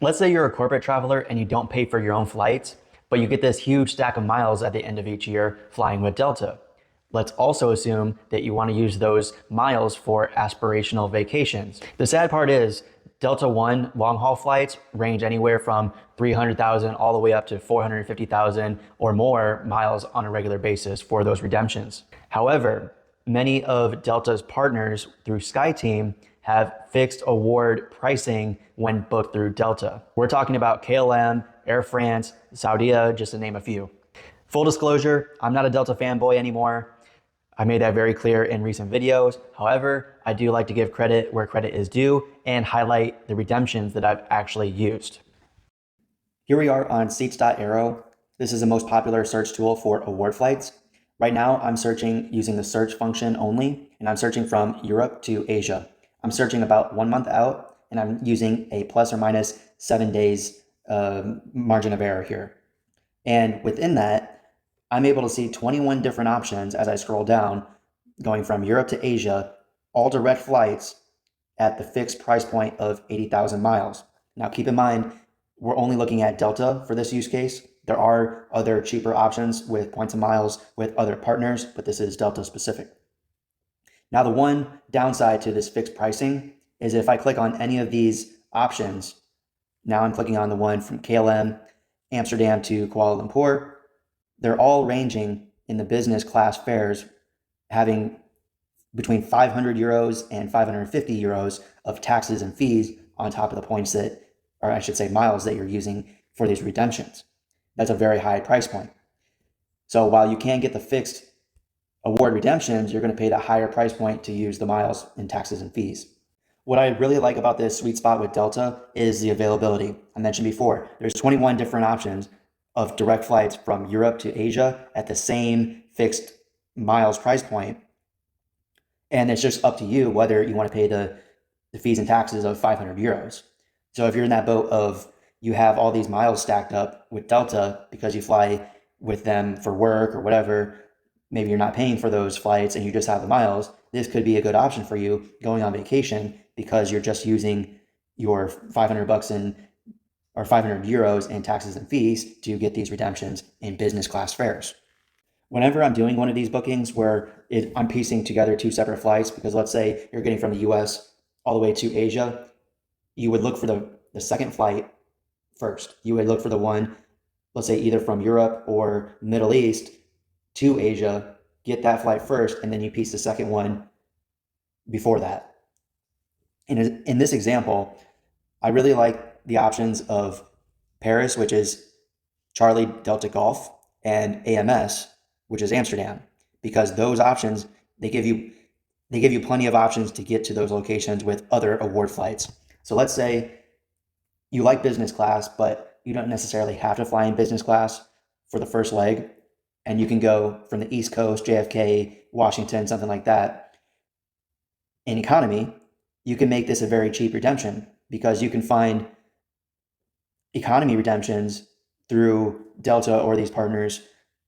Let's say you're a corporate traveler and you don't pay for your own flights, but you get this huge stack of miles at the end of each year flying with Delta. Let's also assume that you want to use those miles for aspirational vacations. The sad part is Delta One long haul flights range anywhere from 300,000 all the way up to 450,000 or more miles on a regular basis for those redemptions. However, many of Delta's partners through SkyTeam have fixed award pricing when booked through Delta. We're talking about KLM, Air France, Saudia, just to name a few. Full disclosure, I'm not a Delta fanboy anymore. I made that very clear in recent videos. However, I do like to give credit where credit is due and highlight the redemptions that I've actually used. Here we are on seats.aero. This is the most popular search tool for award flights. Right now, I'm searching using the search function only, and I'm searching from Europe to Asia. I'm searching about 1 month out, and I'm using a plus or minus 7 days margin of error here. And within that, I'm able to see 21 different options as I scroll down, going from Europe to Asia, all direct flights at the fixed price point of 80,000 miles. Now, keep in mind, we're only looking at Delta for this use case. There are other cheaper options with points and miles with other partners, but this is Delta specific. Now, the one downside to this fixed pricing is if I click on any of these options, now I'm clicking on the one from KLM, Amsterdam to Kuala Lumpur, they're all ranging in the business class fares, having between 500 euros and 550 euros of taxes and fees on top of the points that, or I should say miles that you're using for these redemptions. That's a very high price point. So while you can get the fixed award redemptions, you're going to pay the higher price point to use the miles and taxes and fees. What I really like about this sweet spot with Delta is the availability. I mentioned before, there's 21 different options of direct flights from Europe to Asia at the same fixed miles price point. And it's just up to you whether you want to pay the fees and taxes of 500 euros. So if you're in that boat of you have all these miles stacked up with Delta because you fly with them for work or whatever, maybe you're not paying for those flights and you just have the miles, this could be a good option for you going on vacation because you're just using your 500 bucks in or 500 euros in taxes and fees to get these redemptions in business class fares. Whenever I'm doing one of these bookings where I'm piecing together two separate flights, because let's say you're getting from the US all the way to Asia, you would look for the second flight first. You would look for the one, let's say either from Europe or Middle East to Asia, get that flight first, and then you piece the second one before that. And in this example, I really like the options of Paris, which is Charlie Delta Golf, and AMS, which is Amsterdam, because those options, they give you plenty of options to get to those locations with other award flights. So let's say you like business class, but you don't necessarily have to fly in business class for the first leg, and you can go from the East Coast, JFK, Washington, something like that. In economy, you can make this a very cheap redemption because you can find economy redemptions through Delta or these partners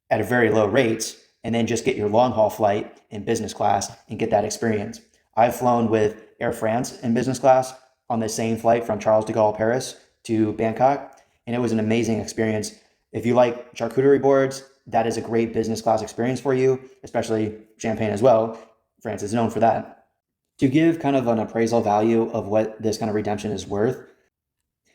at a very low rates, and then just get your long haul flight in business class and get that experience. I've flown with Air France in business class on the same flight from Charles de Gaulle, Paris to Bangkok, and it was an amazing experience. If you like charcuterie boards, that is a great business class experience for you, especially champagne as well. France is known for that. To give kind of an appraisal value of what this kind of redemption is worth,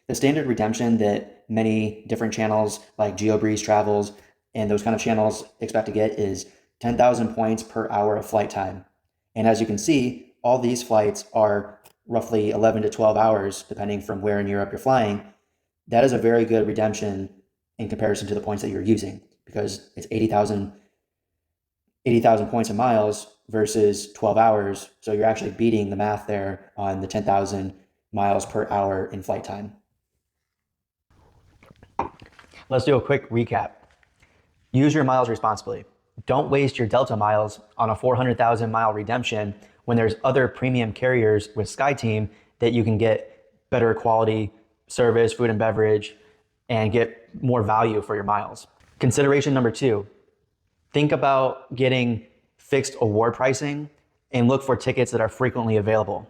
the standard redemption that many different channels like GeoBreeze Travels and those kind of channels expect to get is 10,000 points per hour of flight time. And as you can see, all these flights are roughly 11 to 12 hours, depending from where in Europe you're flying. That is a very good redemption in comparison to the points that you're using, because it's 80,000 points and miles versus 12 hours. So you're actually beating the math there on the 10,000 miles per hour in flight time. Let's do a quick recap. Use your miles responsibly. Don't waste your Delta miles on a 400,000 mile redemption when there's other premium carriers with SkyTeam that you can get better quality service, food and beverage, and get more value for your miles. Consideration number 2, think about getting fixed award pricing and look for tickets that are frequently available.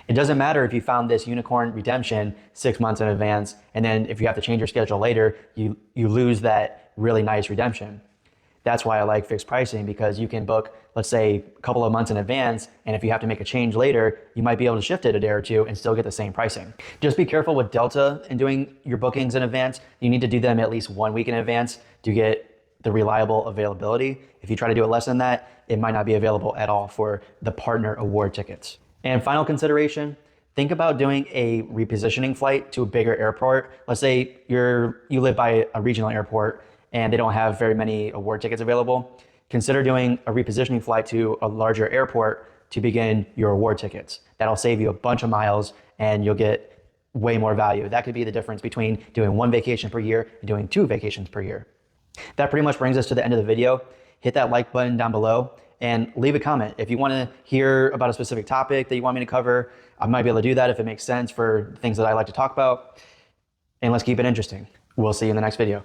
It doesn't matter if you found this unicorn redemption 6 months in advance, and then if you have to change your schedule later, you lose that really nice redemption. That's why I like fixed pricing, because you can book, let's say, a couple of months in advance, and if you have to make a change later, you might be able to shift it a day or two and still get the same pricing. Just be careful with Delta in doing your bookings in advance. You need to do them at least 1 week in advance to get the reliable availability. If you try to do it less than that, it might not be available at all for the partner award tickets. And final consideration, think about doing a repositioning flight to a bigger airport. Let's say you live by a regional airport and they don't have very many award tickets available. Consider doing a repositioning flight to a larger airport to begin your award tickets. That'll save you a bunch of miles and you'll get way more value. That could be the difference between doing 1 vacation per year and doing 2 vacations per year. That pretty much brings us to the end of the video. Hit that like button down below and leave a comment. If you want to hear about a specific topic that you want me to cover, I might be able to do that if it makes sense for things that I like to talk about. And let's keep it interesting. We'll see you in the next video.